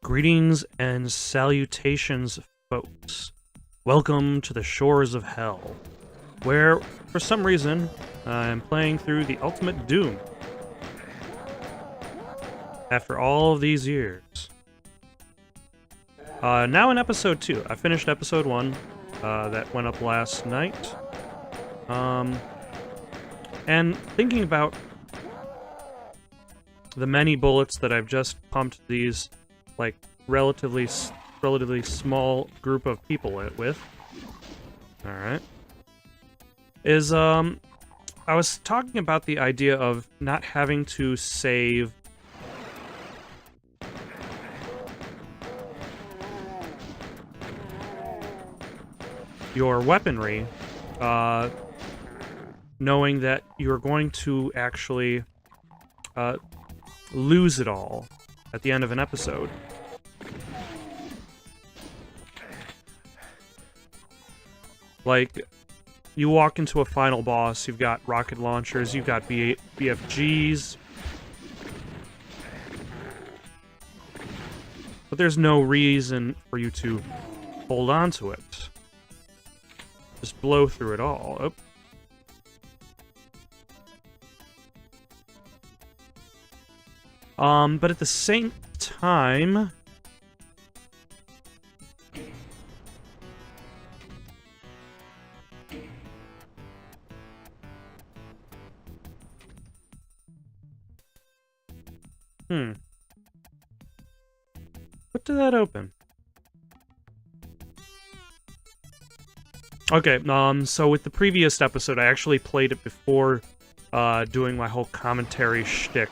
Greetings and salutations, folks. Welcome to the shores of hell, where, for some reason, I'm playing through the ultimate Doom. After all of these years. Now in episode 2. I finished episode 1, that went up last night. And thinking about the many bullets that I've just pumped these, like, relatively small group of people with. Alright. I was talking about the idea of not having to save your weaponry, knowing that you're going to actually lose it all at the end of an episode. Like, you walk into a final boss, you've got rocket launchers, you've got BFGs, but there's no reason for you to hold on to it. Just blow through it all. Oh. But at the same time, what did that open? Okay, so with the previous episode, I actually played it before doing my whole commentary shtick.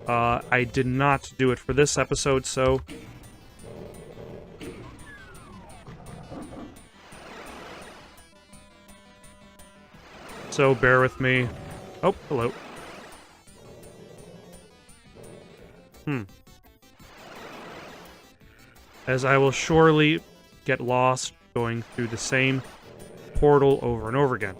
I did not do it for this episode, so bear with me. Oh, hello. As I will surely get lost going through the same portal over and over again.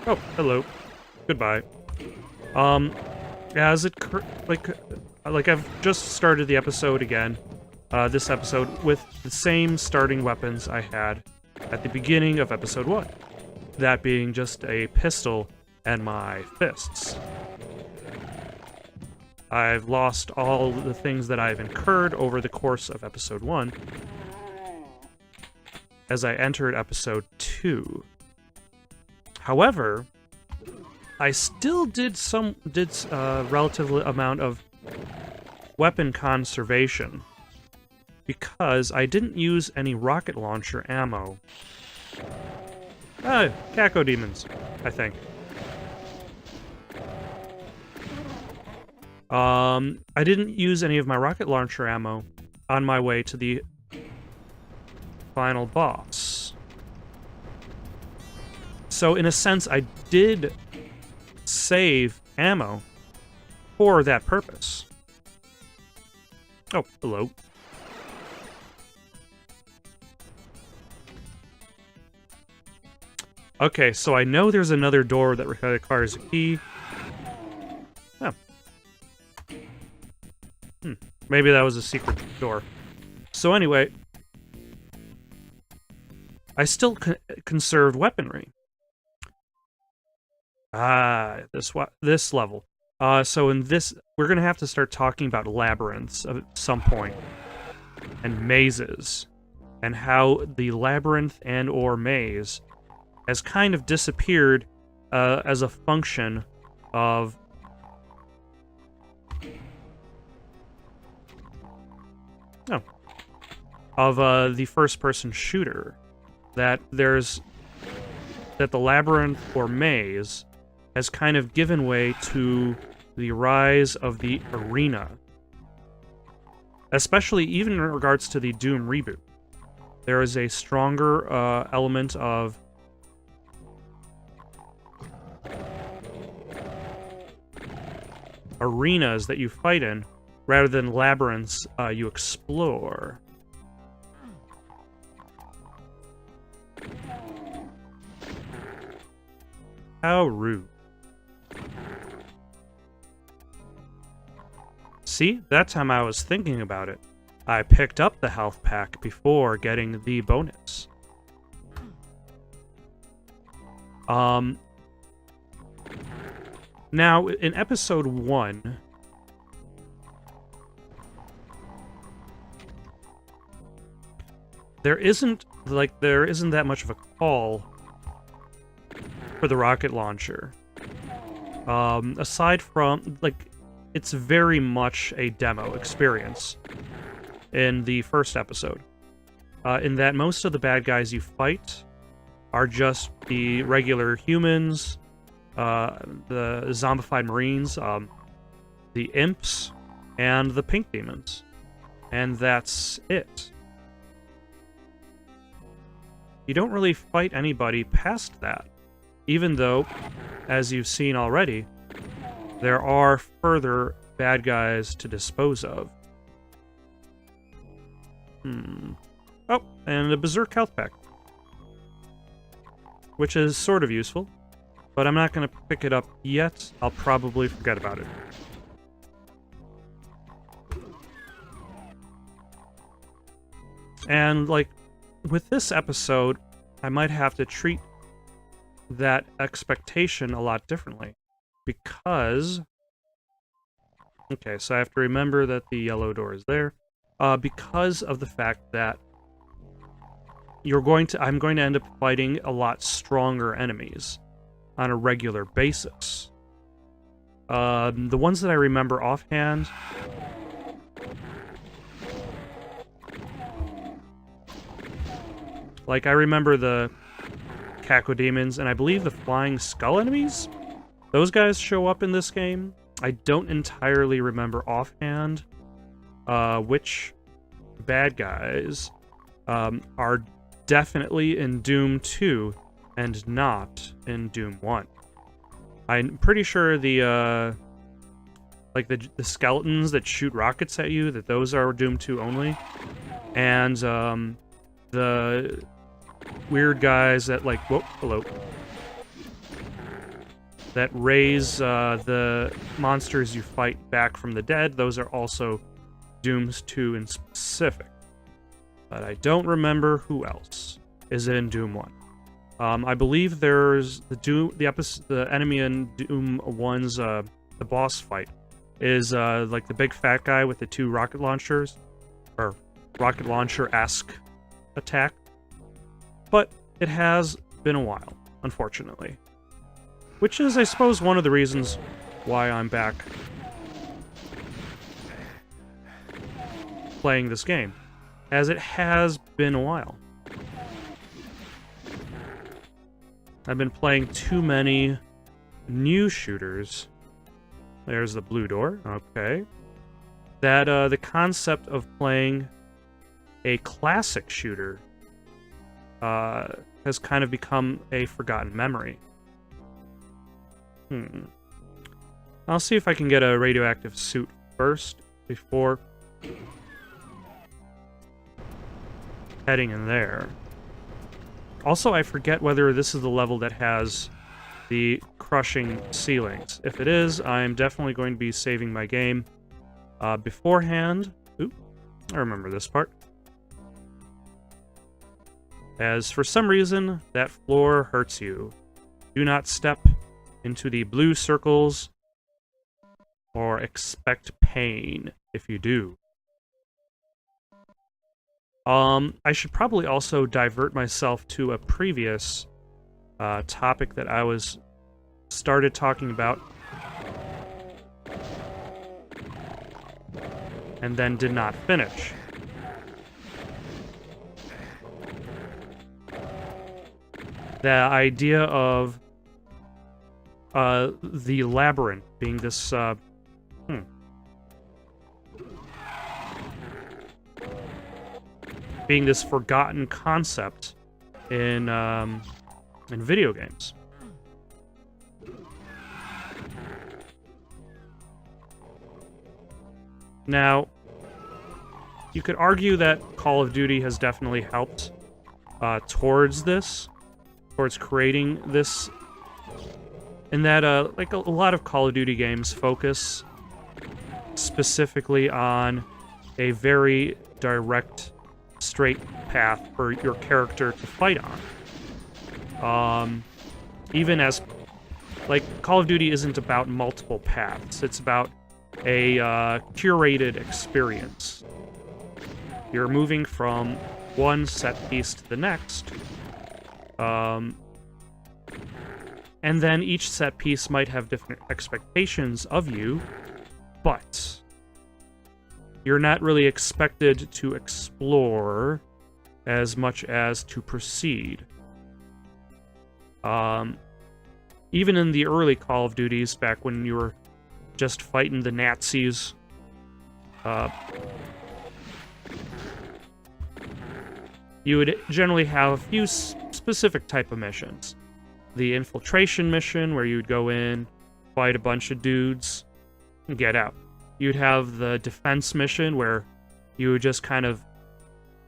Oh, hello. Goodbye. As it like I've just started the episode again, this episode with the same starting weapons I had at the beginning of episode 1. That being just a pistol and my fists. I've lost all the things that I've incurred over the course of episode 1 as I entered episode 2. However, I still did a relative amount of weapon conservation because I didn't use any rocket launcher ammo. Caco demons, I think. I didn't use any of my rocket launcher ammo on my way to the final boss. So, in a sense, I did save ammo for that purpose. Oh, hello. Okay, so I know there's another door that requires a key. Oh. Maybe that was a secret door. So anyway, I still conserved weaponry. This level. So in this, we're gonna have to start talking about labyrinths at some point, and mazes, and how the labyrinth and/or maze has kind of disappeared as a function of the first-person shooter. That the labyrinth or maze has kind of given way to the rise of the arena. Especially even in regards to the Doom reboot. There is a stronger element of arenas that you fight in, rather than labyrinths you explore. How rude. See, that time I was thinking about it. I picked up the health pack before getting the bonus. Now, in episode 1... there isn't that much of a call for the rocket launcher. Aside from, it's very much a demo experience in the first episode. In that most of the bad guys you fight are just the regular humans, the zombified marines, the imps, and the pink demons. And that's it. You don't really fight anybody past that, even though, as you've seen already, there are further bad guys to dispose of. Oh, and a Berserk health pack, which is sort of useful, but I'm not going to pick it up yet. I'll probably forget about it. And, with this episode, I might have to treat that expectation a lot differently. Because... okay, so I have to remember that the yellow door is there. Because of the fact that I'm going to end up fighting a lot stronger enemies on a regular basis. The ones that I remember offhand... I remember the Cacodemons, and I believe the Flying Skull enemies? Those guys show up in this game. I don't entirely remember offhand which bad guys are definitely in Doom 2 and not in Doom 1. I'm pretty sure the skeletons that shoot rockets at you, that those are Doom 2 only. And the weird guys that that raise the monsters you fight back from the dead, those are also Dooms 2 in specific. But I don't remember who else is in Doom 1. I believe there's the enemy in Doom 1's the boss fight is the big fat guy with the 2 rocket launchers, or rocket launcher-esque attack. But it has been a while, unfortunately. Which is, I suppose, one of the reasons why I'm back playing this game, as it has been a while. I've been playing too many new shooters. There's the blue door, okay. That, the concept of playing a classic shooter has kind of become a forgotten memory. I'll see if I can get a radioactive suit first before heading in there. Also, I forget whether this is the level that has the crushing ceilings. If it is, I'm definitely going to be saving my game beforehand. Oop, I remember this part. As for some reason, that floor hurts you. Do not step into the blue circles or expect pain if you do. I should probably also divert myself to a previous topic that I started talking about and then did not finish. The idea of the labyrinth being this being this forgotten concept in video games. Now, you could argue that Call of Duty has definitely helped towards creating this in that, like a lot of Call of Duty games focus specifically on a very direct, straight path for your character to fight on. Even as, like, Call of Duty isn't about multiple paths. It's about a curated experience. You're moving from one set piece to the next. And then each set piece might have different expectations of you, but you're not really expected to explore as much as to proceed. Even in the early Call of Duties, back when you were just fighting the Nazis, you would generally have a few specific type of missions. The infiltration mission, where you'd go in, fight a bunch of dudes, and get out. You'd have the defense mission, where you would just kind of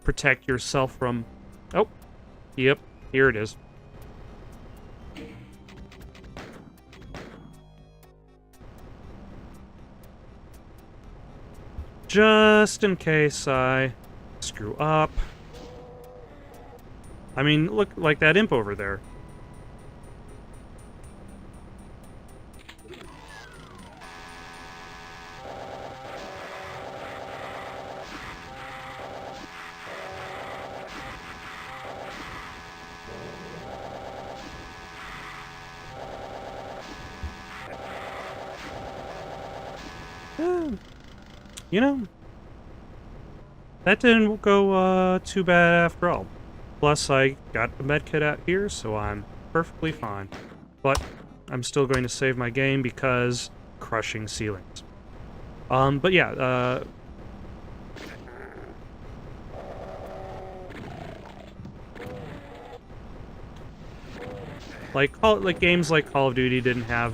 protect yourself from... Oh, yep, here it is. Just in case I screw up. I mean, look, like that imp over there. You know, that didn't go too bad after all. Plus, I got the medkit out here, so I'm perfectly fine. But I'm still going to save my game because crushing ceilings. But yeah, like games like Call of Duty didn't have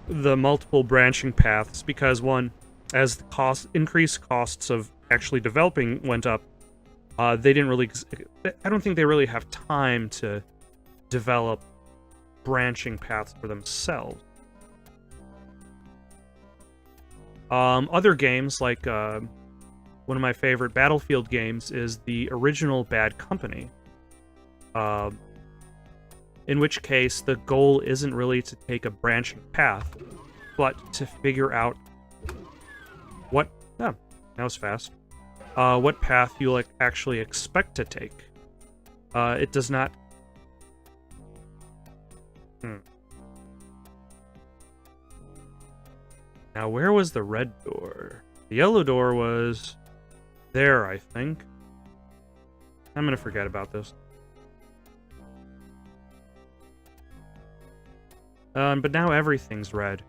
the multiple branching paths because, one, as the increased costs of actually developing went up, they didn't really... I don't think they really have time to develop branching paths for themselves. Other games, like one of my favorite Battlefield games is the original Bad Company. In which case, the goal isn't really to take a branching path, but to figure out what... Oh, that was fast. What path you actually expect to take. It does not... Now, where was the red door? The yellow door was there, I think. I'm gonna forget about this. But now everything's red.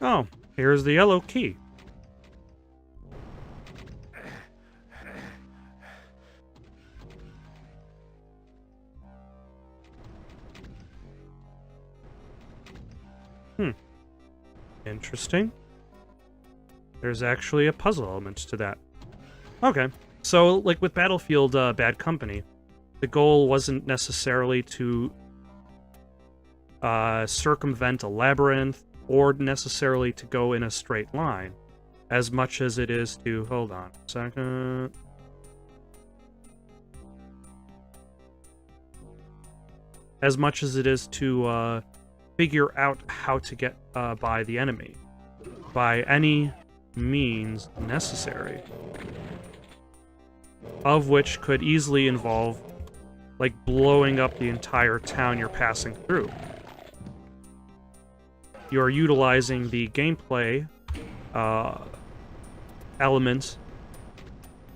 Oh, here's the yellow key. Interesting. There's actually a puzzle element to that. Okay. So, like with Battlefield Bad Company, the goal wasn't necessarily to circumvent a labyrinth or necessarily to go in a straight line, as much as it is to... Hold on a second. As much as it is to figure out how to get by the enemy. By any means necessary. Of which could easily involve, like, blowing up the entire town you're passing through. You're utilizing the gameplay elements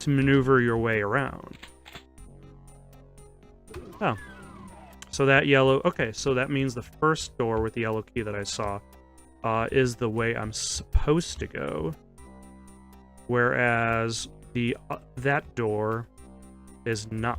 to maneuver your way around. Oh. So that yellow... Okay, so that means the first door with the yellow key that I saw is the way I'm supposed to go. Whereas that door is not.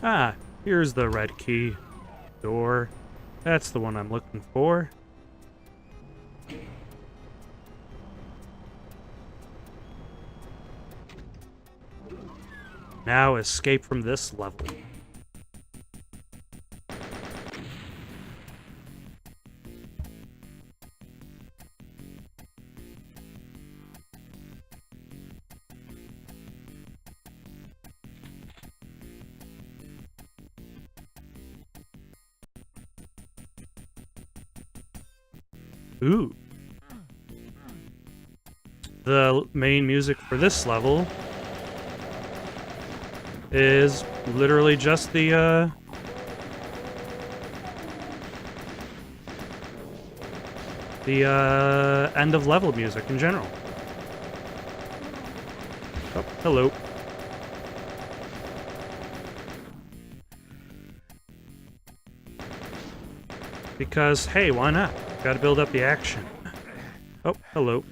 Ah, here's the red key. Door. That's the one I'm looking for. Now escape from this level. Ooh. The main music for this level is literally just the end of level music in general. Oh, hello. Because, hey, why not? Gotta build up the action. Oh, hello.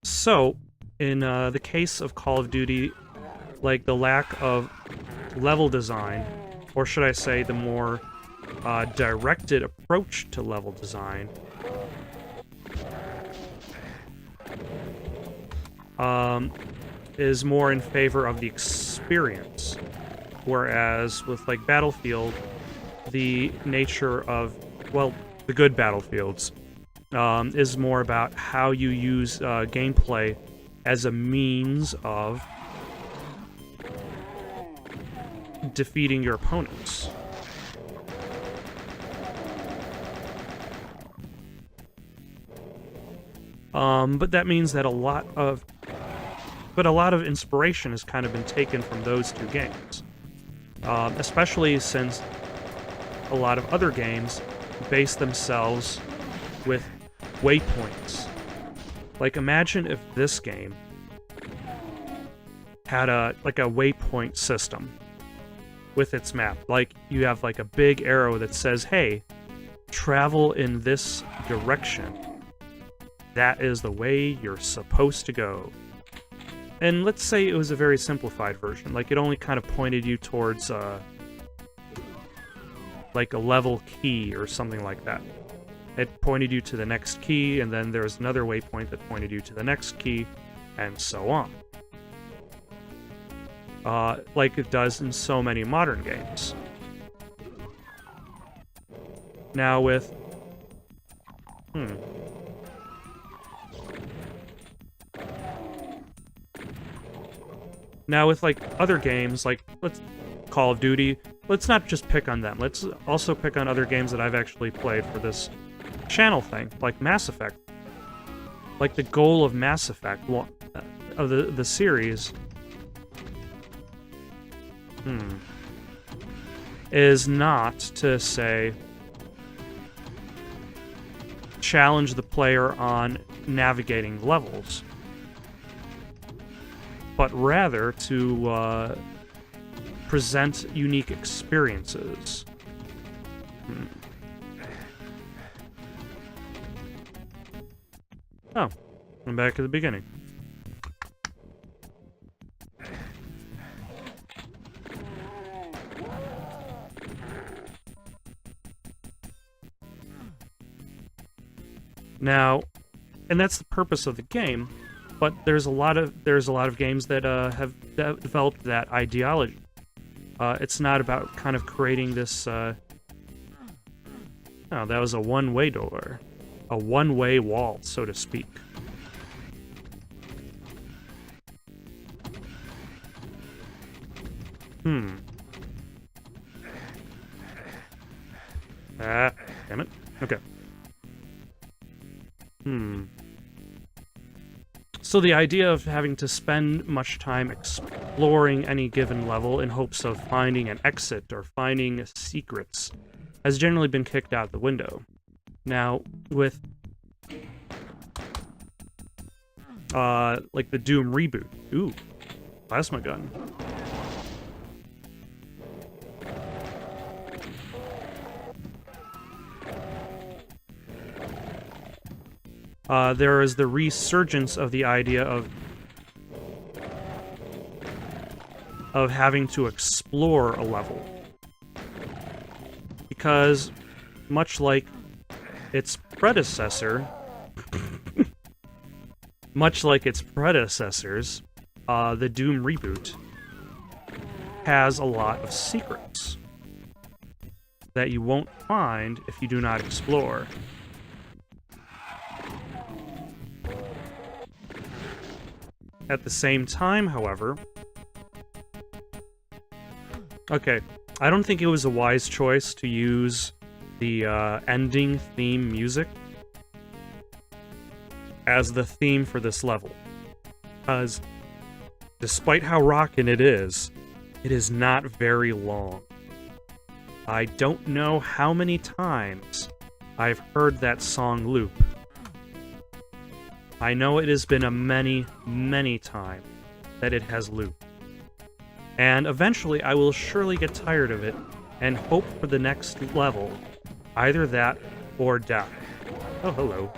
So, in the case of Call of Duty, like the lack of level design, or should I say the more directed approach to level design, is more in favor of the experience. Whereas with, like, Battlefield, the nature of, well, the good Battlefields, is more about how you use gameplay as a means of defeating your opponents. But that means that a lot of inspiration has kind of been taken from those two games. Especially since a lot of other games base themselves with waypoints. Like, imagine if this game had a waypoint system with its map. Like, you have like a big arrow that says, hey, travel in this direction. That is the way you're supposed to go. And let's say it was a very simplified version. Like, it only kind of pointed you towards, like a level key or something like that. It pointed you to the next key, and then there's another waypoint that pointed you to the next key, and so on. Like it does in so many modern games. Now with... Now with, like, other games, like, let's Call of Duty, let's not just pick on them. Let's also pick on other games that I've actually played for this channel thing, like Mass Effect. Like, the goal of Mass Effect, of the series, is not to, say, challenge the player on navigating levels, but rather to present unique experiences. Oh, I'm back at the beginning. Now, and that's the purpose of the game, but there's a lot of games that have developed that ideology. It's not about kind of creating this. Oh, that was a one-way door, a one-way wall, so to speak. Ah, damn it. Okay. So the idea of having to spend much time exploring any given level in hopes of finding an exit or finding secrets has generally been kicked out the window. Now, with like the Doom reboot. Ooh, plasma gun. There is the resurgence of the idea of having to explore a level. Because, much like its predecessor, the Doom reboot has a lot of secrets that you won't find if you do not explore. At the same time, however... Okay, I don't think it was a wise choice to use the ending theme music as the theme for this level. Because, despite how rockin' it is not very long. I don't know how many times I've heard that song loop. I know it has been a many, many times that it has looped. And eventually I will surely get tired of it and hope for the next level. Either that or death. Oh, hello.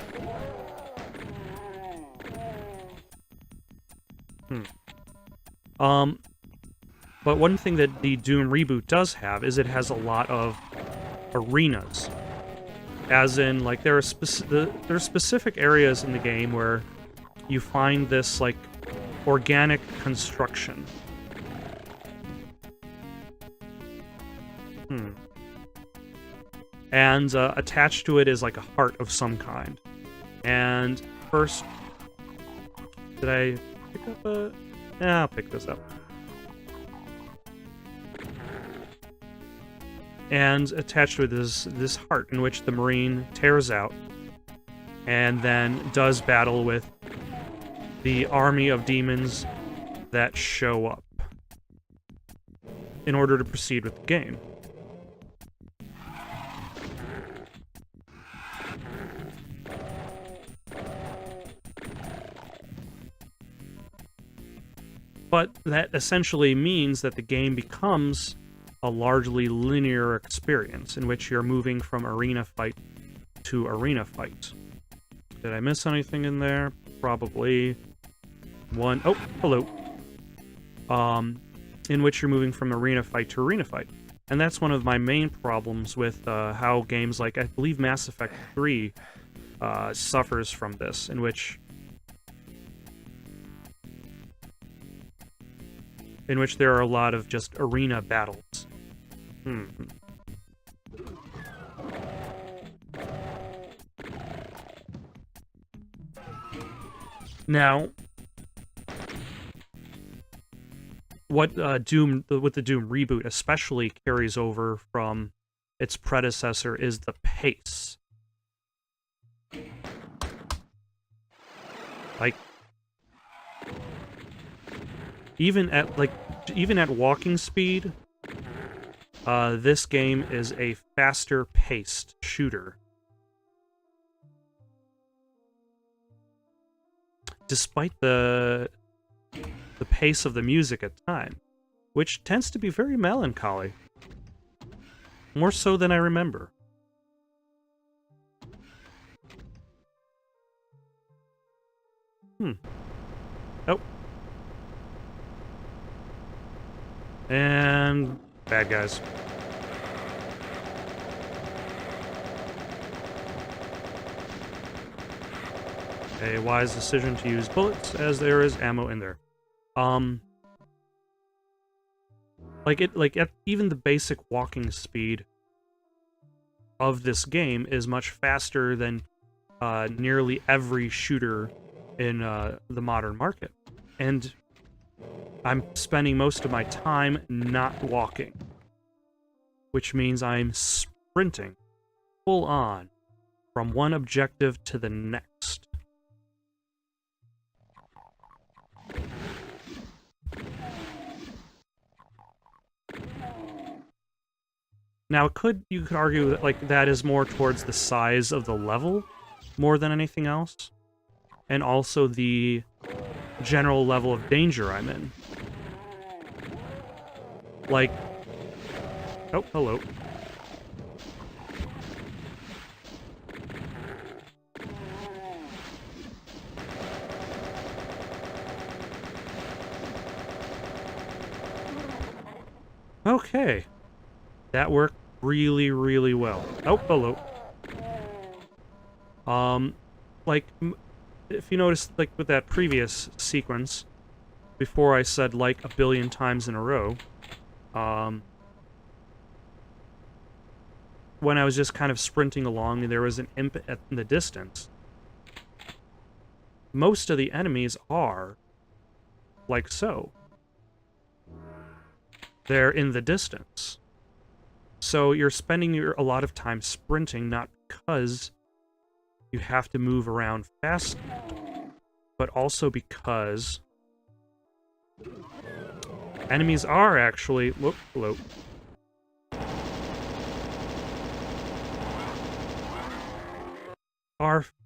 But one thing that the Doom reboot does have is it has a lot of arenas. As in, like, there are specific areas in the game where you find this, like, organic construction. And attached to it is, like, a heart of some kind. And first... Did I pick up a... Yeah, I'll pick this up. And attached to it is this heart in which the Marine tears out and then does battle with the army of demons that show up in order to proceed with the game. But that essentially means that the game becomes a largely linear experience in which you're moving from arena fight to arena fight. Did I miss anything in there? Probably. One. Oh, hello. In which you're moving from arena fight to arena fight. And that's one of my main problems with how games like, I believe Mass Effect 3 suffers from this, in which there are a lot of just arena battles. Now, what the Doom reboot especially carries over from its predecessor is the pace. Like, even at walking speed, this game is a faster-paced shooter. Despite the pace of the music at times, which tends to be very melancholy. More so than I remember. Oh. And bad guys. a wise decision to use bullets, as there is ammo in there. Even the basic walking speed of this game is much faster than nearly every shooter in the modern market. And I'm spending most of my time not walking, which means I'm sprinting full on from one objective to the next. Now, you could argue that that is more towards the size of the level more than anything else, and also the general level of danger I'm in. Like, oh, hello. Okay. That worked really, really well. Oh, hello. If you notice, like, with that previous sequence, before I said, like, a billion times in a row, when I was just kind of sprinting along and there was an imp in the distance, most of the enemies are like so. They're in the distance. So you're spending a lot of time sprinting, not because you have to move around fast, but also because enemies are actually... Whoop, hello.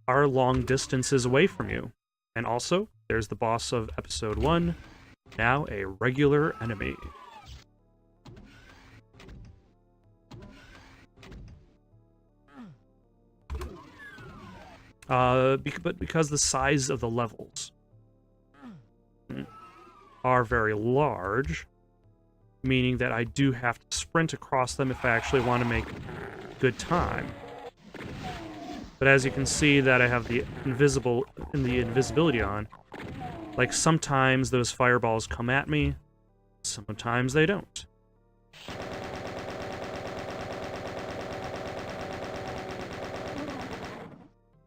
Are long distances away from you. And also, there's the boss of episode 1, now a regular enemy. But because the size of the levels are very large, meaning that I do have to sprint across them if I actually want to make good time. But as you can see that I have the invisibility on, like sometimes those fireballs come at me, sometimes they don't.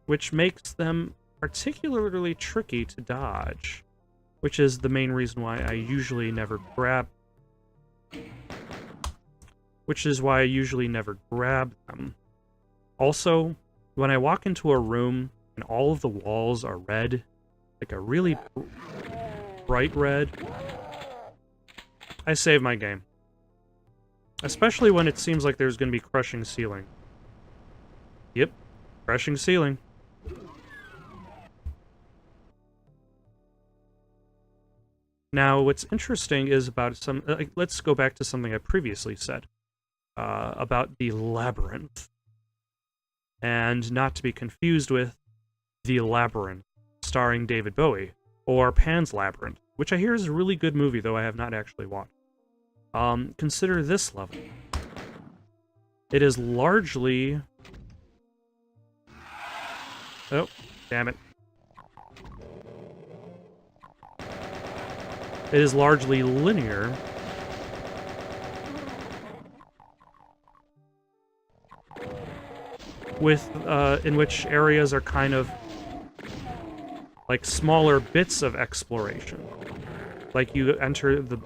Which makes them particularly tricky to dodge, which is the main reason why I usually never grab... Which is why I usually never grab them. Also, when I walk into a room and all of the walls are red, like a really bright red, I save my game. Especially when it seems like there's going to be crushing ceiling. Yep, crushing ceiling. Now, what's interesting is about let's go back to something I previously said about the labyrinth. And not to be confused with The Labyrinth, starring David Bowie, or Pan's Labyrinth, which I hear is a really good movie, though I have not actually watched. Consider this level. It is largely... Oh, damn it. It is largely linear. With, in which areas are kind of like smaller bits of exploration. Like you enter the,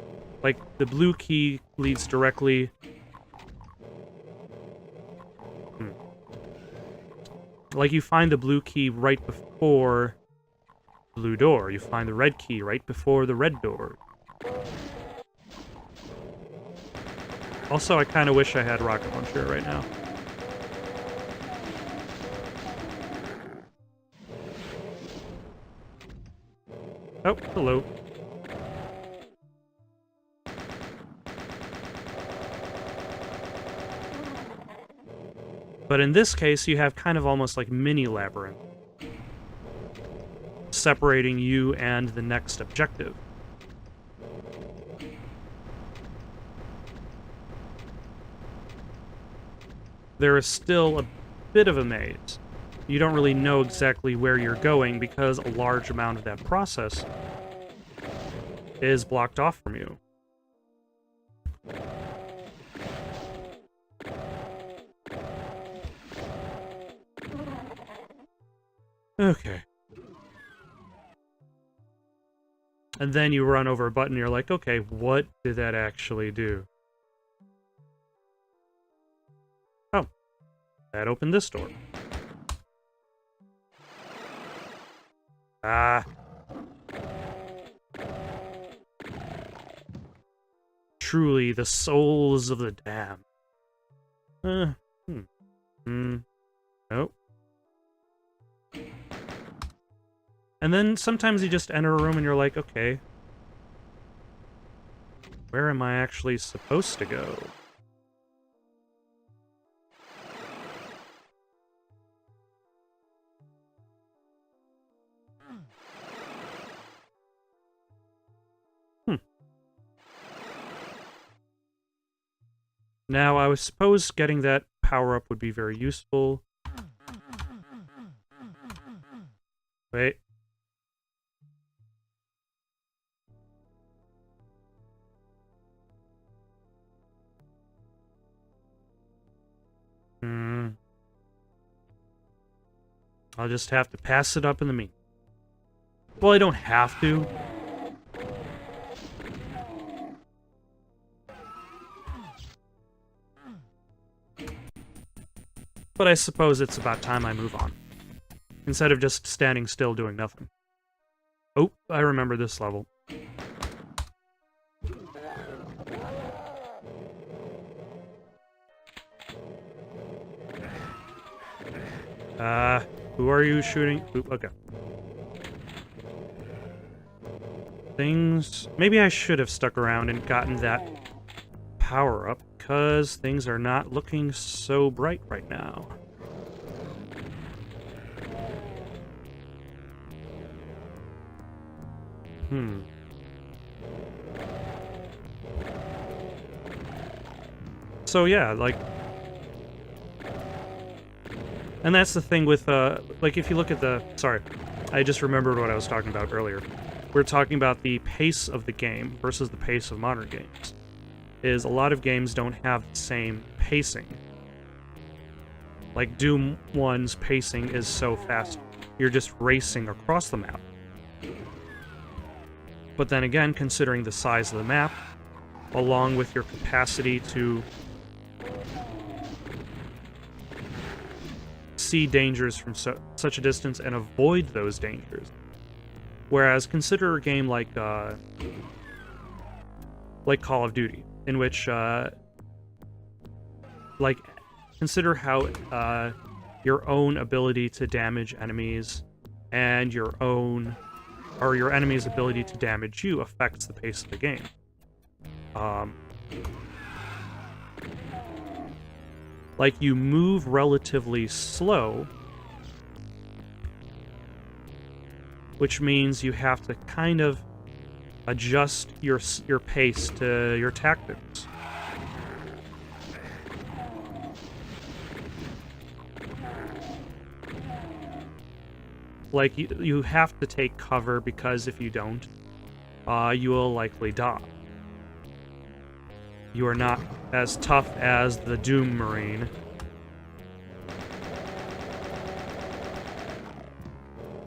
like the blue key leads directly... Like you find the blue key right before the blue door. You find the red key right before the red door. Also, I kind of wish I had a rocket launcher right now. Oh, hello. But in this case, you have kind of almost like mini labyrinth, separating you and the next objective. There is still a bit of a maze. you don't really know exactly where you're going because a large amount of that process is blocked off from you. Okay. And then you run over a button, you're like, okay, what did that actually do? Oh, that opened this door. Ah. Truly, the souls of the damned. Nope. And then sometimes you just enter a room and you're like, okay, where am I actually supposed to go? Now, I suppose getting that power-up would be very useful. Wait. I'll just have to pass it up in the mean. Well, I don't have to. But I suppose it's about time I move on. Instead of just standing still doing nothing. Oh, I remember this level. Who are you shooting? Oop, okay. Things... Maybe I should have stuck around and gotten that power up, because things are not looking so bright right now. So yeah, like... And that's the thing with, like, if you look at the... Sorry, I just remembered what I was talking about earlier. We're talking about the pace of the game versus the pace of modern games. Is a lot of games don't have the same pacing. Like, Doom 1's pacing is so fast, you're just racing across the map. But then again, considering the size of the map, along with your capacity to see dangers from such a distance and avoid those dangers. Whereas consider a game like Call of Duty, in which, like, consider how your own ability to damage enemies and your enemy's ability to damage you affects the pace of the game. Like, you move relatively slow, which means you have to kind of adjust your pace to your tactics. Like, you have to take cover, because if you don't, you will likely die. You are not as tough as the Doom Marine.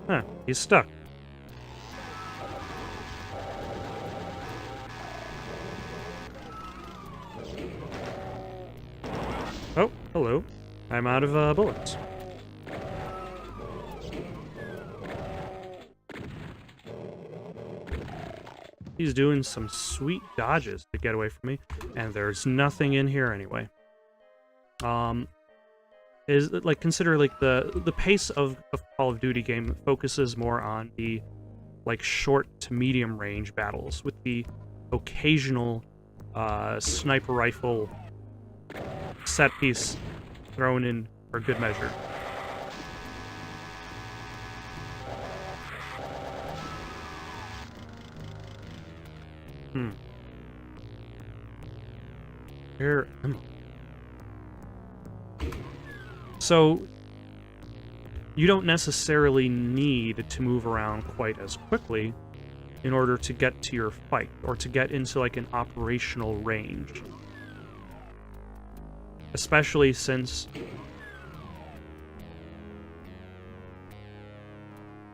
Huh, he's stuck. Oh, hello. I'm out of bullets. He's doing some sweet dodges to get away from me, and there's nothing in here anyway. Is like, consider like the pace of Call of Duty game focuses more on the like short to medium range battles, with the occasional sniper rifle set piece thrown in for good measure. Where am I? So, you don't necessarily need to move around quite as quickly in order to get to your fight, or to get into, like, an operational range. Especially since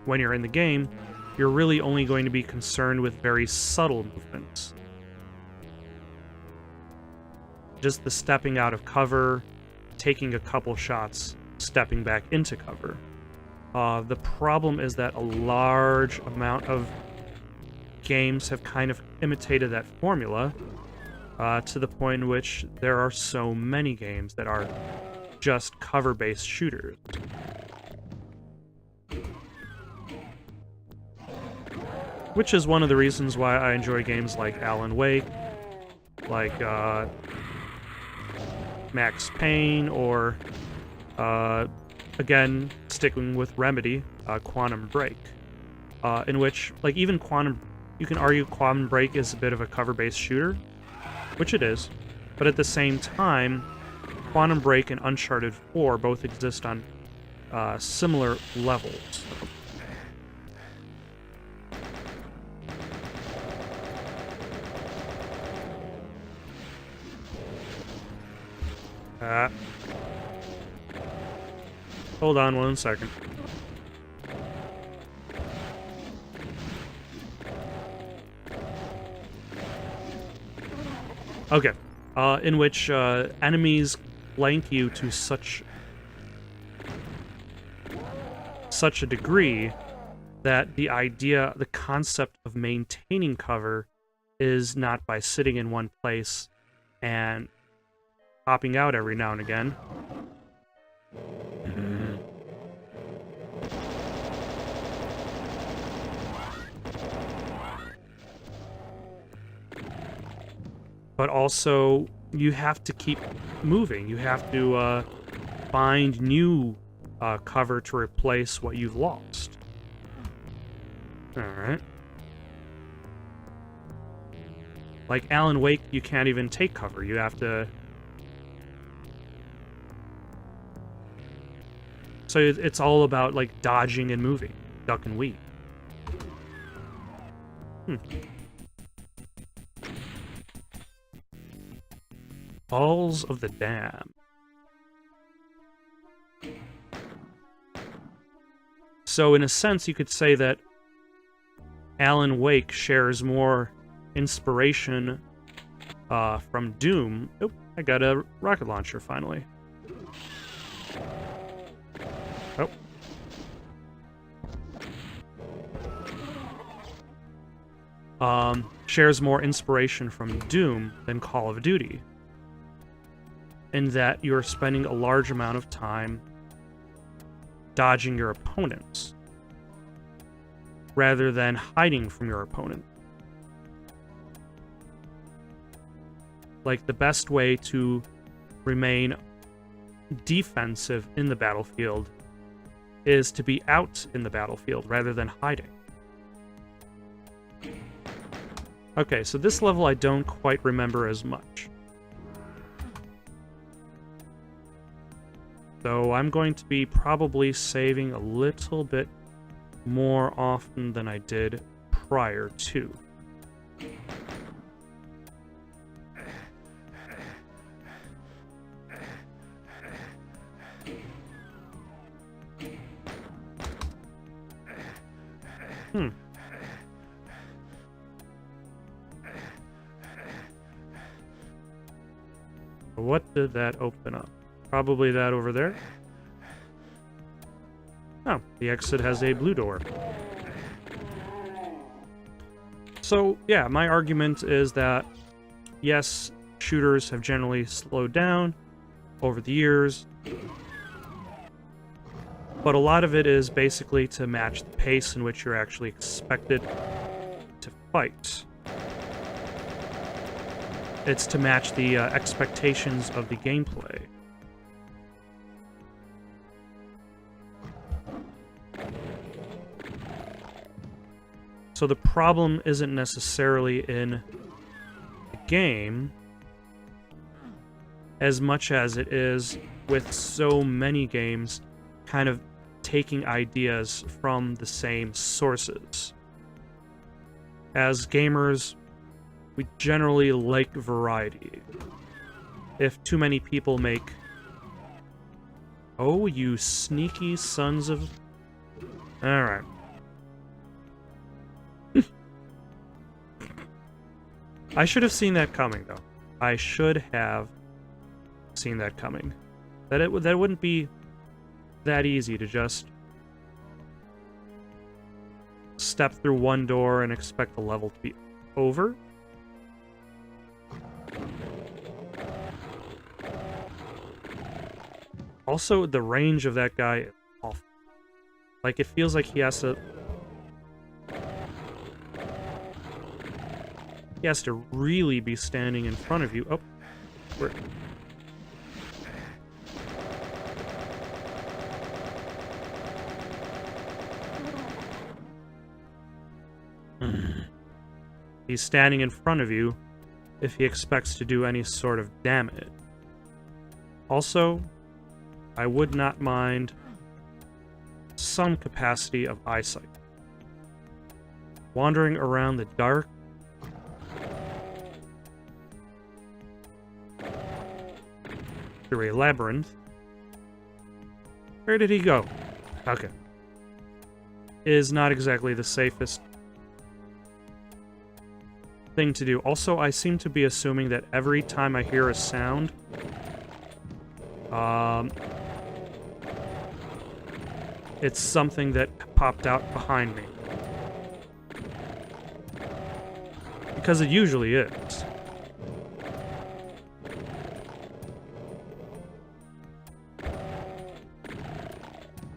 when you're in the game, you're really only going to be concerned with very subtle movements. Just the stepping out of cover, taking a couple shots, stepping back into cover. The problem is that a large amount of games have kind of imitated that formula, to the point in which there are so many games that are just cover-based shooters. Which is one of the reasons why I enjoy games like Alan Wake, like Max Payne, or again, sticking with Remedy, Quantum Break, in which, like, even you can argue Quantum Break is a bit of a cover-based shooter, which it is, but at the same time, Quantum Break and Uncharted 4 both exist on similar levels. Hold on 1 second. Okay. In which enemies flank you to such a degree that the concept of maintaining cover is not by sitting in one place and popping out every now and again. But also, you have to keep moving. You have to find new cover to replace what you've lost. Alright. Like Alan Wake, you can't even take cover. You have to... So it's all about, like, dodging and moving. Duck and weave. Balls of the Dam. So in a sense, you could say that Alan Wake shares more inspiration from Doom. Oh, I got a rocket launcher finally. Oh. Shares more inspiration from Doom than Call of Duty, in that you're spending a large amount of time dodging your opponents rather than hiding from your opponent. Like, the best way to remain defensive in the battlefield is to be out in the battlefield rather than hiding. Okay, so this level I don't quite remember as much. So I'm going to be probably saving a little bit more often than I did prior to. What did that open up? Probably that over there. Oh, the exit has a blue door. So, yeah, my argument is that, yes, shooters have generally slowed down over the years, but a lot of it is basically to match the pace in which you're actually expected to fight. It's to match the expectations of the gameplay. So the problem isn't necessarily in the game as much as it is with so many games kind of taking ideas from the same sources. As gamers, we generally like variety. If too many people make... Oh, you sneaky sons of... Alright. I should have seen that coming, though. I should have seen that coming. That wouldn't be that easy to just step through one door and expect the level to be over. Also, the range of that guy is awful. Like, it feels like he has to... He has to really be standing in front of you. Oh, where... He's standing in front of you if he expects to do any sort of damage. Also, I would not mind some capacity of eyesight. Wandering around the dark through a labyrinth. Where did he go? Okay. Is not exactly the safest thing to do. Also, I seem to be assuming that every time I hear a sound, it's something that popped out behind me. Because it usually is.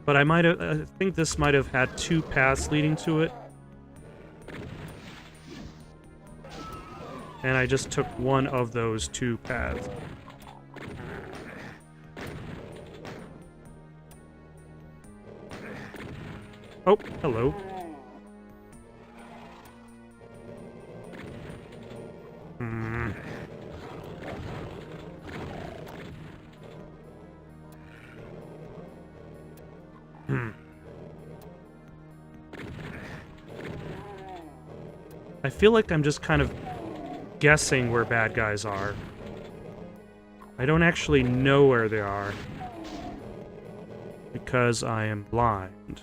But I think this might have had two paths leading to it. And I just took one of those two paths. Oh, hello. I feel like I'm just kind of guessing where bad guys are. I don't actually know where they are. Because I am blind.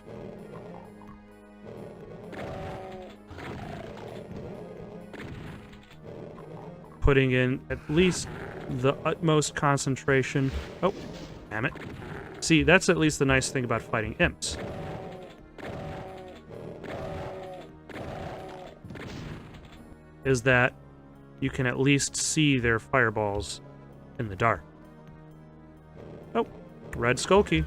Putting in at least the utmost concentration. Oh, damn it. See, that's at least the nice thing about fighting imps. Is that you can at least see their fireballs in the dark. Oh, red skull key.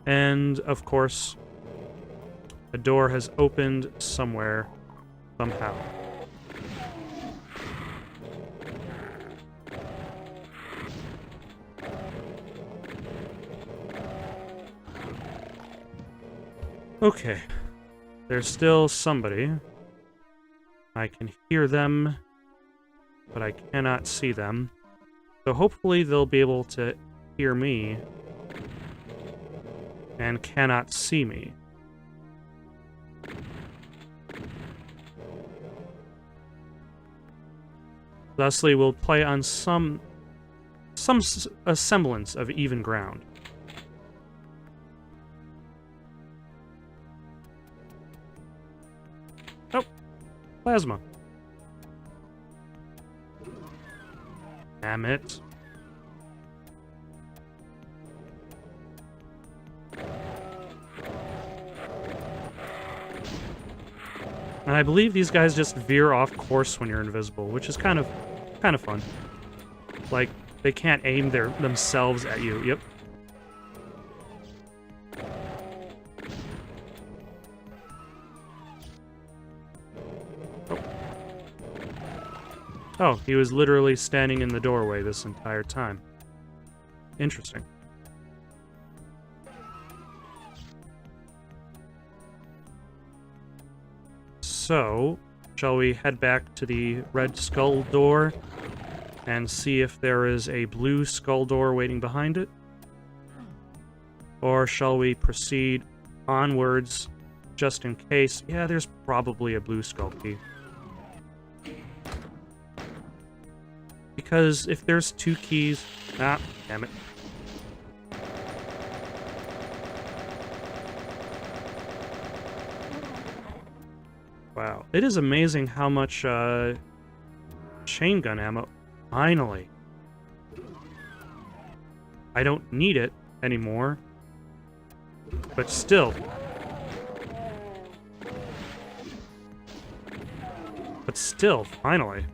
And, of course, a door has opened somewhere, somehow. Okay. There's still somebody. I can hear them, but I cannot see them. So hopefully they'll be able to hear me and cannot see me. Thusly, we'll play on some semblance of even ground. Oh, plasma. Damn it. And I believe these guys just veer off course when you're invisible, which is kind of fun. Like, they can't aim themselves at you. Yep. Oh, he was literally standing in the doorway this entire time. Interesting. So, shall we head back to the red skull door and see if there is a blue skull door waiting behind it? Or shall we proceed onwards just in case? Yeah, there's probably a blue skull key. Because if there's 2 keys... Ah, damn it. Wow. It is amazing how much chain gun ammo... Finally. I don't need it anymore. But still. But still, finally.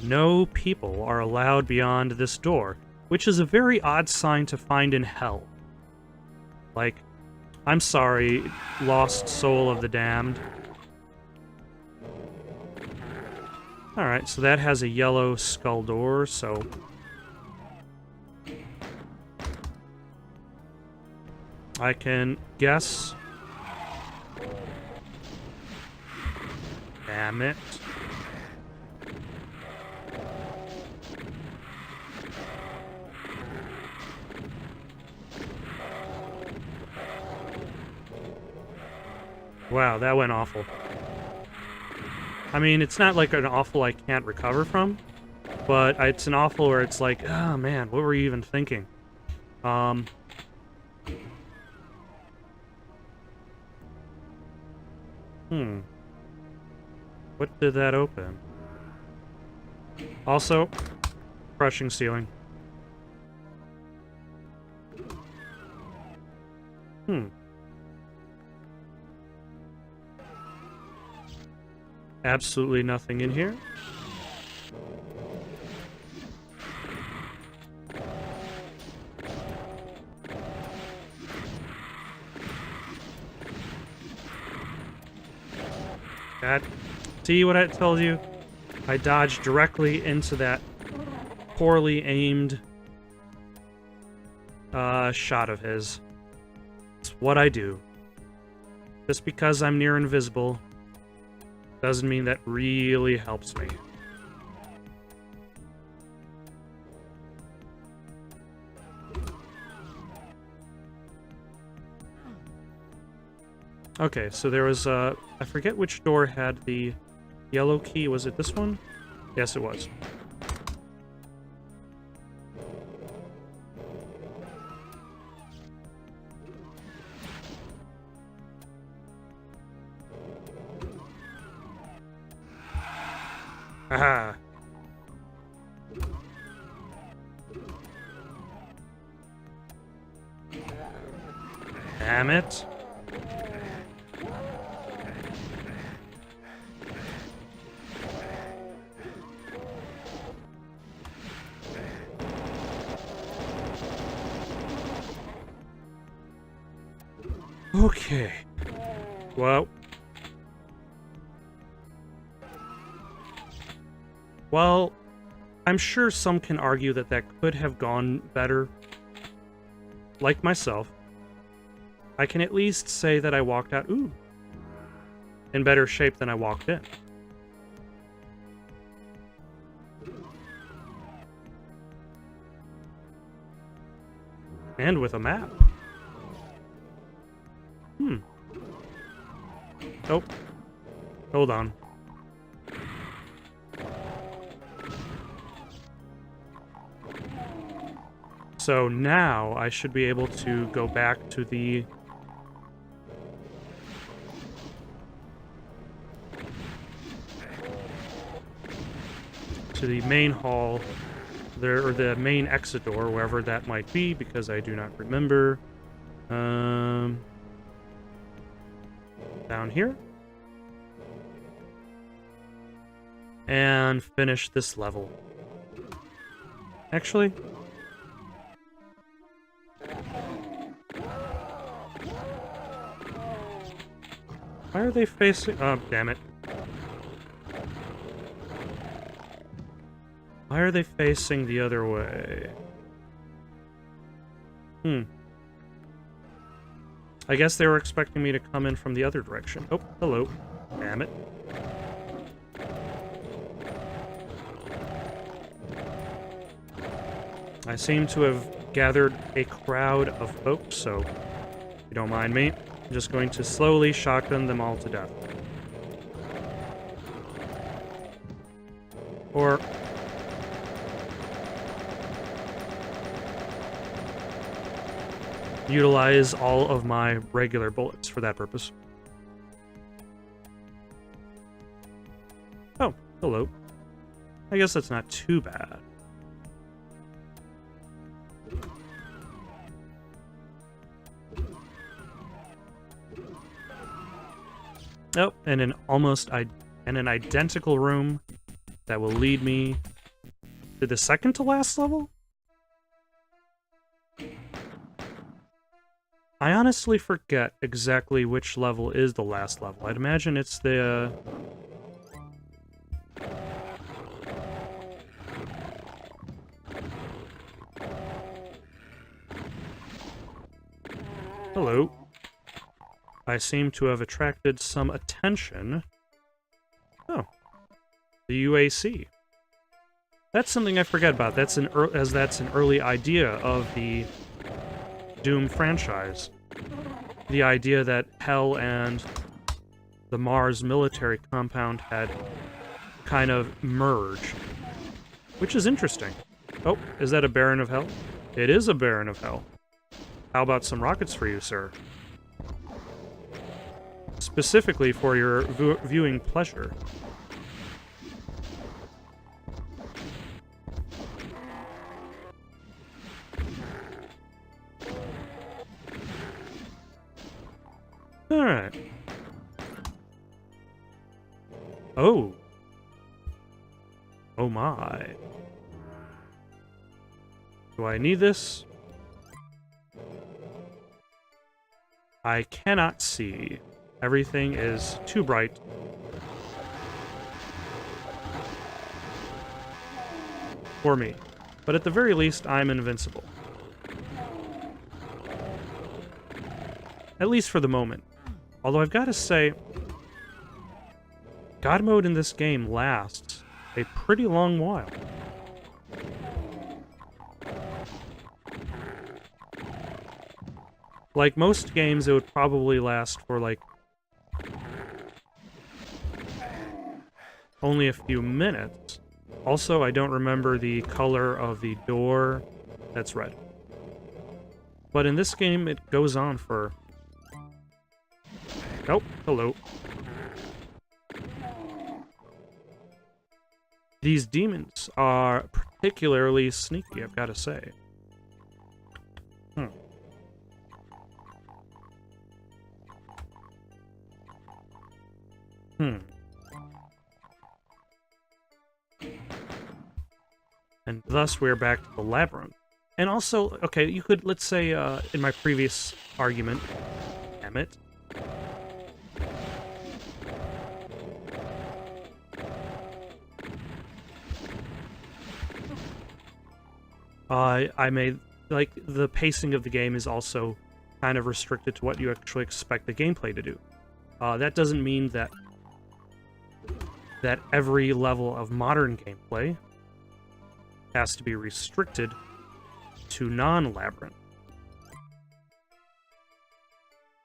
No people are allowed beyond this door, which is a very odd sign to find in hell. Like, I'm sorry, lost soul of the damned. Alright, so that has a yellow skull door, so... I can guess... Damn it. Wow, that went awful. I mean, it's not like an awful I can't recover from, but it's an awful where it's like, oh man, what were you even thinking? What did that open? Also, crushing ceiling. Absolutely nothing in here. That, see what I told you? I dodged directly into that poorly aimed shot of his. It's what I do. Just because I'm near invisible doesn't mean that really helps me. Okay, so there was I forget which door had the yellow key. Was it this one? Yes, it was. Aha! Damn it. Okay. Well, I'm sure some can argue that that could have gone better. Like myself, I can at least say that I walked out, in better shape than I walked in. And with a map. Oh. Hold on. So now I should be able to go back to the... main hall, there, or the main exit door, wherever that might be, because I do not remember. Down here. And finish this level. Actually... why are they facing... oh, damn it. Why are they facing the other way? I guess they were expecting me to come in from the other direction. Oh, hello. Damn it. I seem to have gathered a crowd of folks, so if you don't mind me, I'm just going to slowly shotgun them all to death. Or utilize all of my regular bullets for that purpose. Oh, hello. I guess that's not too bad. Oh, and an identical room that will lead me to the second to last level? I honestly forget exactly which level is the last level. I'd imagine it's the... Hello. I seem to have attracted some attention. Oh. The UAC. That's something I forget about. That's an early idea of the Doom franchise. The idea that Hell and the Mars military compound had kind of merged. Which is interesting. Oh, is that a Baron of Hell? It is a Baron of Hell. How about some rockets for you, sir? Specifically for your viewing pleasure. Alright. Oh. Oh my. Do I need this? I cannot see. Everything is too bright. For me. But at the very least, I'm invincible. At least for the moment. Although I've got to say, God mode in this game lasts a pretty long while. Like most games, it would probably last for like only a few minutes. Also, I don't remember the color of the door. That's red. But in this game, it goes on for... Oh, hello. These demons are particularly sneaky, I've got to say. And thus we're back to the labyrinth. And also, okay, you could, let's say, in my previous argument, damn it. I made, like, the pacing of the game is also kind of restricted to what you actually expect the gameplay to do. That doesn't mean that every level of modern gameplay has to be restricted to non-labyrinth.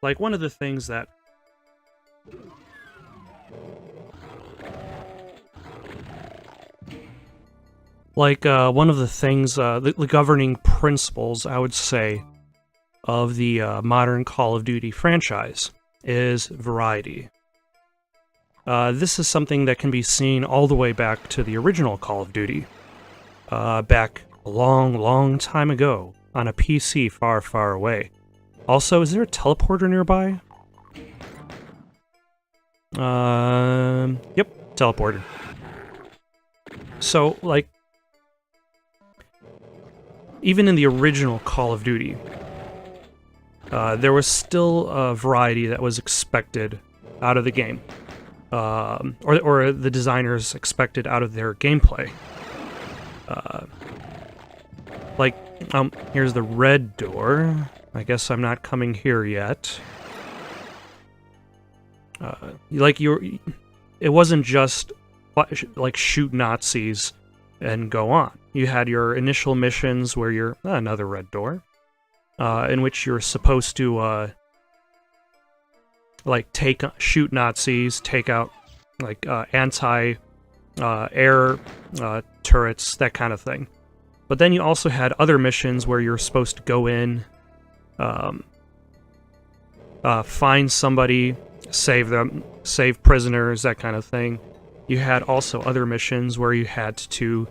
Like, one of the things that... Like, one of the things, the governing principles, I would say, of the modern Call of Duty franchise is variety. This is something that can be seen all the way back to the original Call of Duty. Back a long, long time ago, on a PC far, far away. Also, is there a teleporter nearby? Yep, teleporter. So, like, even in the original Call of Duty, there was still a variety that was expected out of the game. Or the designers expected out of their gameplay. Like, here's the red door. I guess I'm not coming here yet. It wasn't just, like, shoot Nazis and go on. You had your initial missions where you're another red door, in which you're supposed to like shoot Nazis, take out like anti air turrets, that kind of thing. But then you also had other missions where you're supposed to go in, find somebody, save them, save prisoners, that kind of thing. You had also other missions where you had to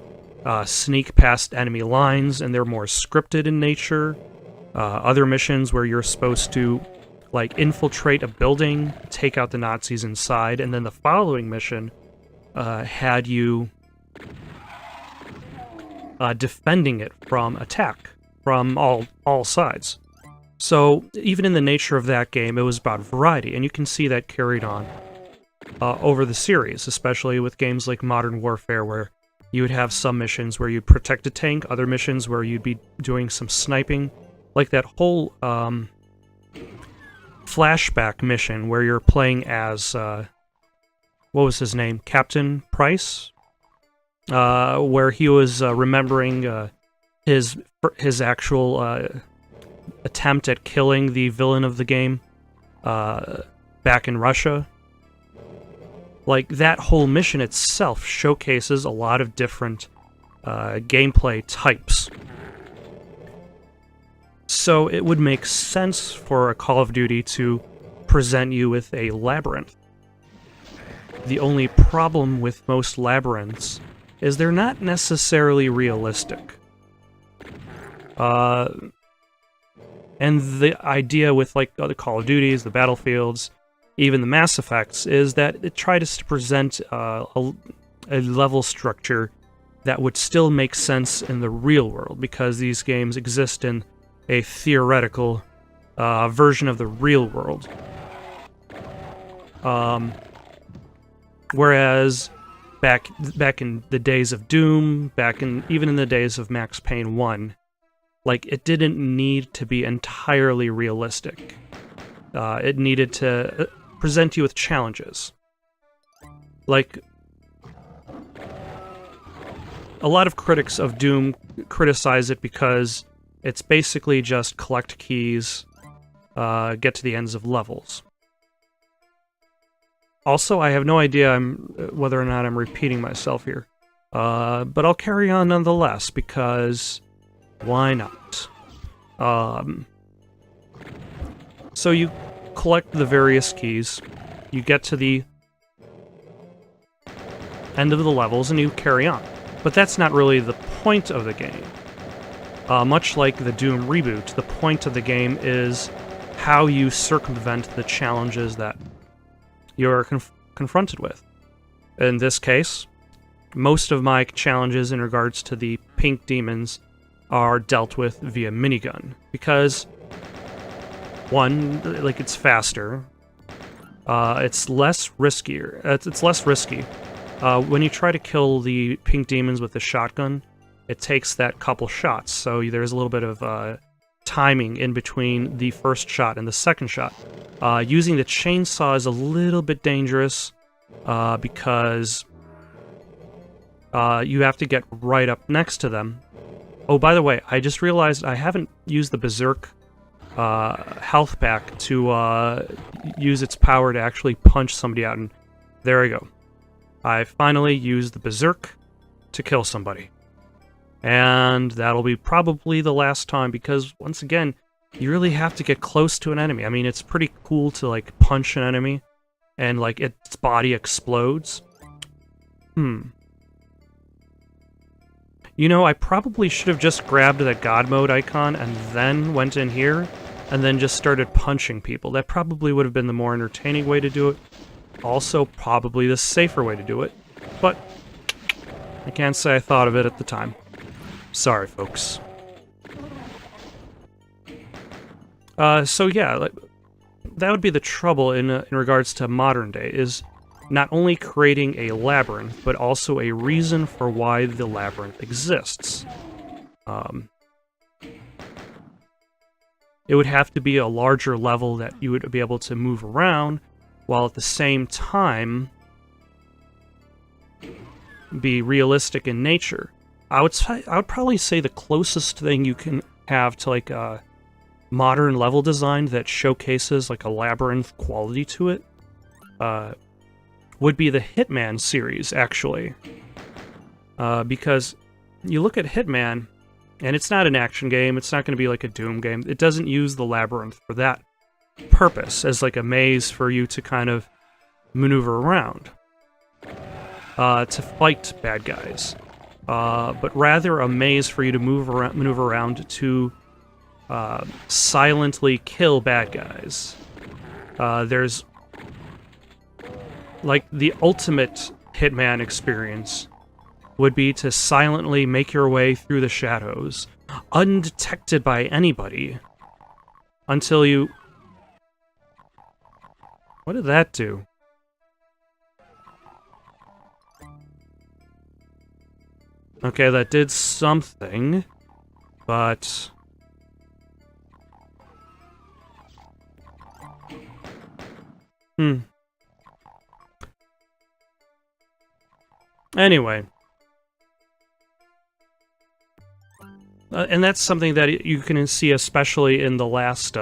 sneak past enemy lines, and they're more scripted in nature. Other missions where you're supposed to like infiltrate a building, take out the Nazis inside, and then the following mission had you defending it from attack from all sides. So even in the nature of that game, it was about variety, and you can see that carried on over the series, especially with games like Modern Warfare, where you would have some missions where you'd protect a tank, other missions where you'd be doing some sniping, like that whole flashback mission where you're playing as what was his name? Captain Price? Where he was remembering his actual attempt at killing the villain of the game back in Russia. Like, that whole mission itself showcases a lot of different gameplay types. So it would make sense for a Call of Duty to present you with a labyrinth. The only problem with most labyrinths is they're not necessarily realistic. And the idea with like the Call of Duties, the Battlefields, even the Mass Effects, is that it tries to present a level structure that would still make sense in the real world, because these games exist in a theoretical version of the real world. Whereas back in the days of Doom, even in the days of Max Payne 1, like, it didn't need to be entirely realistic. It needed to present you with challenges. Like, a lot of critics of Doom criticize it because it's basically just collect keys, get to the ends of levels. Also, I have no idea whether or not I'm repeating myself here, but I'll carry on nonetheless, because why not? So you collect the various keys, you get to the end of the levels, and you carry on. But that's not really the point of the game. Much like the Doom reboot, the point of the game is how you circumvent the challenges that you're confronted with. In this case, most of my challenges in regards to the pink demons are dealt with via minigun, because one, like, it's faster, it's less riskier. It's less risky. When you try to kill the pink demons with the shotgun, it takes that couple shots, so there's a little bit of timing in between the first shot and the second shot. Using the chainsaw is a little bit dangerous, because you have to get right up next to them. Oh, by the way, I just realized I haven't used the Berserk health pack to use its power to actually punch somebody out, and there we go. I finally used the Berserk to kill somebody. And that'll be probably the last time, because, once again, you really have to get close to an enemy. I mean, it's pretty cool to, like, punch an enemy, and, like, its body explodes. You know, I probably should have just grabbed that God Mode icon and then went in here, and then just started punching people. That probably would have been the more entertaining way to do it. Also, probably the safer way to do it. But I can't say I thought of it at the time. Sorry, folks. So yeah, like, that would be the trouble in regards to modern day, is not only creating a labyrinth, but also a reason for why the labyrinth exists. It would have to be a larger level that you would be able to move around, while at the same time be realistic in nature. I would probably say the closest thing you can have to like a modern level design that showcases like a labyrinth quality to it would be the Hitman series, actually. Because you look at Hitman, and it's not an action game, it's not going to be like a Doom game. It doesn't use the labyrinth for that purpose, as like a maze for you to kind of maneuver around to fight bad guys. But rather a maze for you to maneuver around to silently kill bad guys. There's like the ultimate Hitman experience would be to silently make your way through the shadows, undetected by anybody, until you... What did that do? Okay, that did something, but... Anyway. And that's something that you can see especially in the last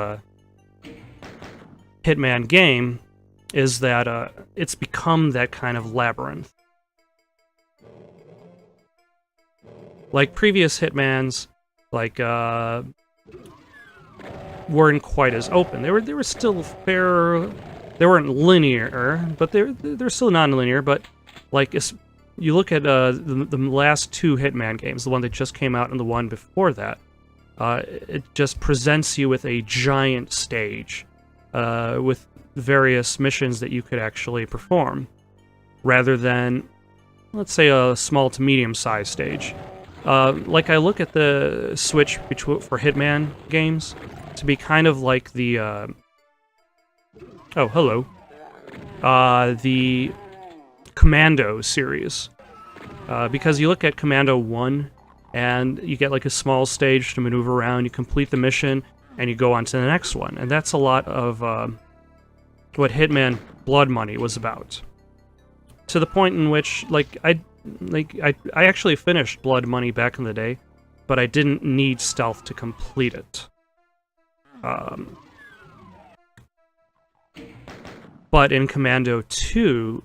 Hitman game, is that it's become that kind of labyrinth. Like previous Hitmans, like weren't quite as open. They were still fair. They weren't linear, but they're still non-linear. But like you look at the last two Hitman games, the one that just came out and the one before that, it just presents you with a giant stage with various missions that you could actually perform, rather than, let's say, a small to medium-sized stage. Like I look at the switch for Hitman games to be kind of like the oh, hello. The Commando series. Because you look at Commando 1, and you get like a small stage to maneuver around, you complete the mission, and you go on to the next one. And that's a lot of what Hitman Blood Money was about. To the point in which, I actually finished Blood Money back in the day, but I didn't need stealth to complete it. But in Commando 2,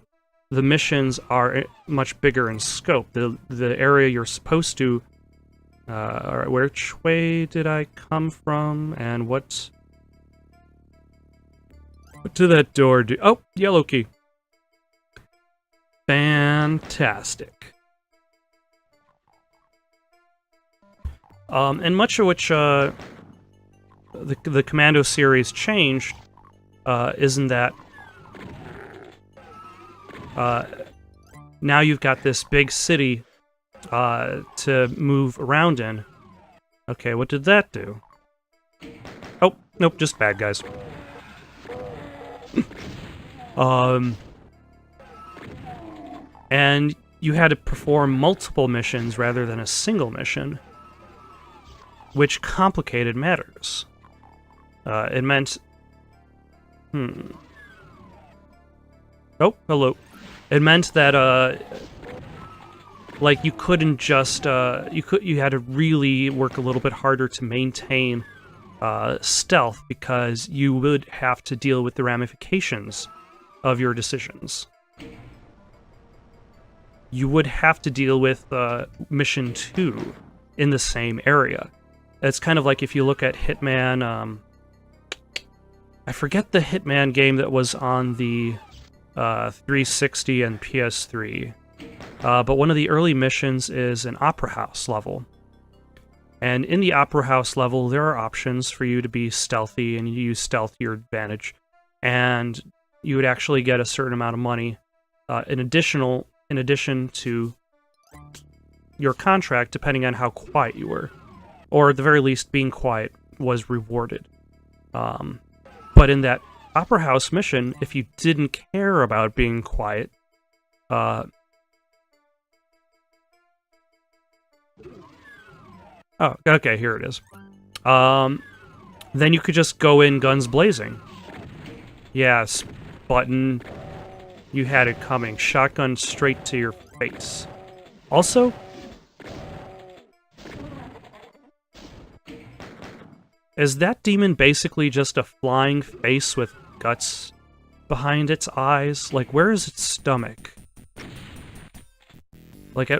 the missions are much bigger in scope. The area you're supposed to... Alright, which way did I come from, and what did that door do? Oh, yellow key. Fantastic. And much of which the Commando series changed isn't that now you've got this big city to move around in. Okay, what did that do? Oh, nope, just bad guys. And you had to perform multiple missions rather than a single mission, which complicated matters. It meant... Oh, hello. It meant that, like, you couldn't just, you had to really work a little bit harder to maintain stealth, because you would have to deal with the ramifications of your decisions. You would have to deal with Mission 2 in the same area. It's kind of like if you look at Hitman, I forget the Hitman game that was on the 360 and PS3. But one of the early missions is an opera house level. And in the opera house level, there are options for you to be stealthy, and you use stealth to your advantage. And you would actually get a certain amount of money in addition to your contract, depending on how quiet you were. Or at the very least, being quiet was rewarded. But in that opera house mission, if you didn't care about being quiet, oh, okay, here it is. Then you could just go in guns blazing. Yes, button. You had it coming. Shotgun straight to your face. Also, Is that demon basically just a flying face with guts behind its eyes? Like, where is its stomach? Like,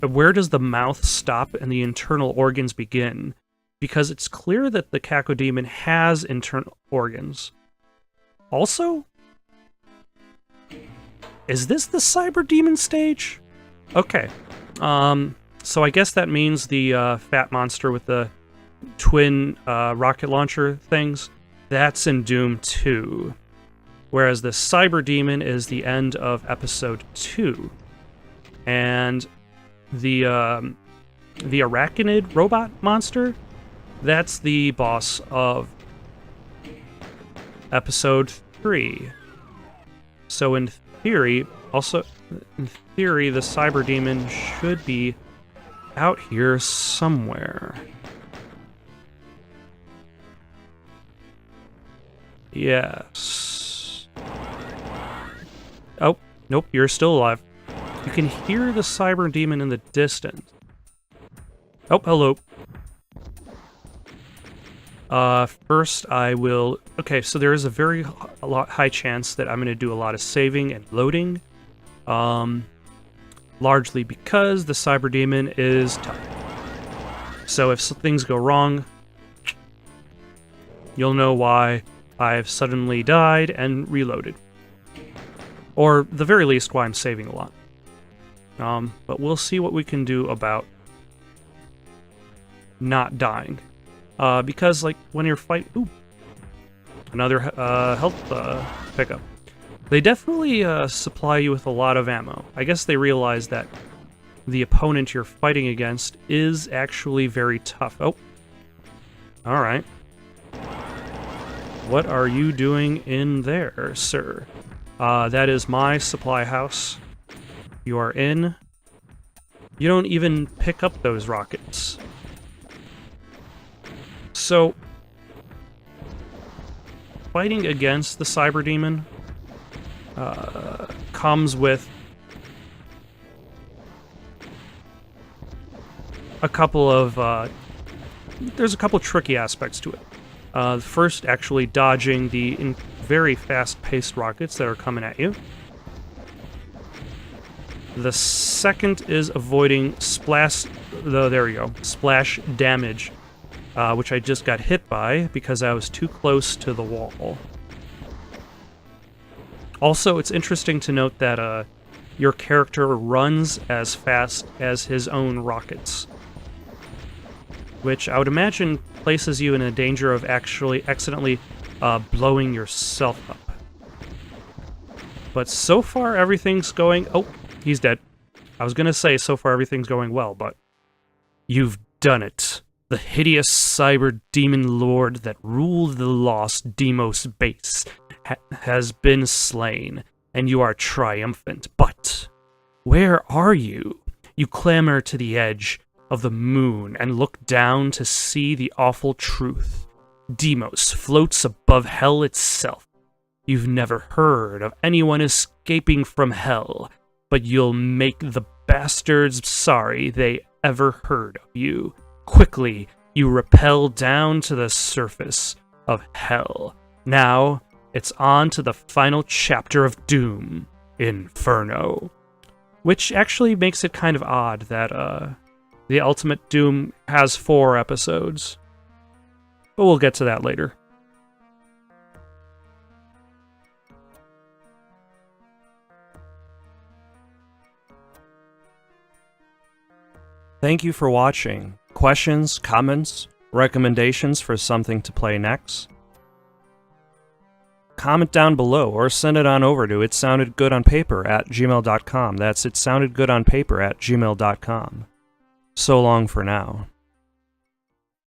where does the mouth stop and the internal organs begin? Because it's clear that the Cacodemon has internal organs. Also, is this the Cyber Demon stage? Okay. So I guess that means the fat monster with the twin rocket launcher things, that's in Doom 2. Whereas the Cyber Demon is the end of Episode 2. And the Arachnid robot monster, that's the boss of Episode 3. So in theory, the Cyber Demon should be out here somewhere. Yes. Oh, nope, you're still alive. You can hear the Cyber Demon in the distance. Oh, hello. First I will... Okay, so there is a very high chance that I'm going to do a lot of saving and loading. Largely because the Cyber Demon is tough. So if things go wrong, you'll know why I've suddenly died and reloaded. Or, at the very least, why I'm saving a lot. But we'll see what we can do about not dying. Because, like, when you're fighting... Ooh! Another health pickup. They definitely supply you with a lot of ammo. I guess they realize that the opponent you're fighting against is actually very tough. Oh. Alright. What are you doing in there, sir? That is my supply house. You are in. You don't even pick up those rockets. So, fighting against the Cyber Demon comes with a couple of... there's a couple tricky aspects to it. First, actually dodging the very fast-paced rockets that are coming at you. The second is avoiding splash damage, which I just got hit by because I was too close to the wall. Also, it's interesting to note that your character runs as fast as his own rockets, which I would imagine places you in a danger of actually accidentally blowing yourself up. But so far, everything's going... Oh, he's dead. I was gonna say, so far everything's going well, but... You've done it. The hideous Cyber Demon Lord that ruled the lost Deimos base has been slain, and you are triumphant. But where are you? You clamber to the edge of the moon and look down to see the awful truth. Deimos floats above hell itself. You've never heard of anyone escaping from hell, but you'll make the bastards sorry they ever heard of you. Quickly, you rappel down to the surface of hell. Now, it's on to the final chapter of Doom, Inferno. Which actually makes it kind of odd that, the Ultimate Doom has 4 episodes. But we'll get to that later. Thank you for watching. Questions, comments, recommendations for something to play next? Comment down below or send it on over to itsoundedgoodonpaper@gmail.com. That's itsoundedgoodonpaper@gmail.com. So long for now.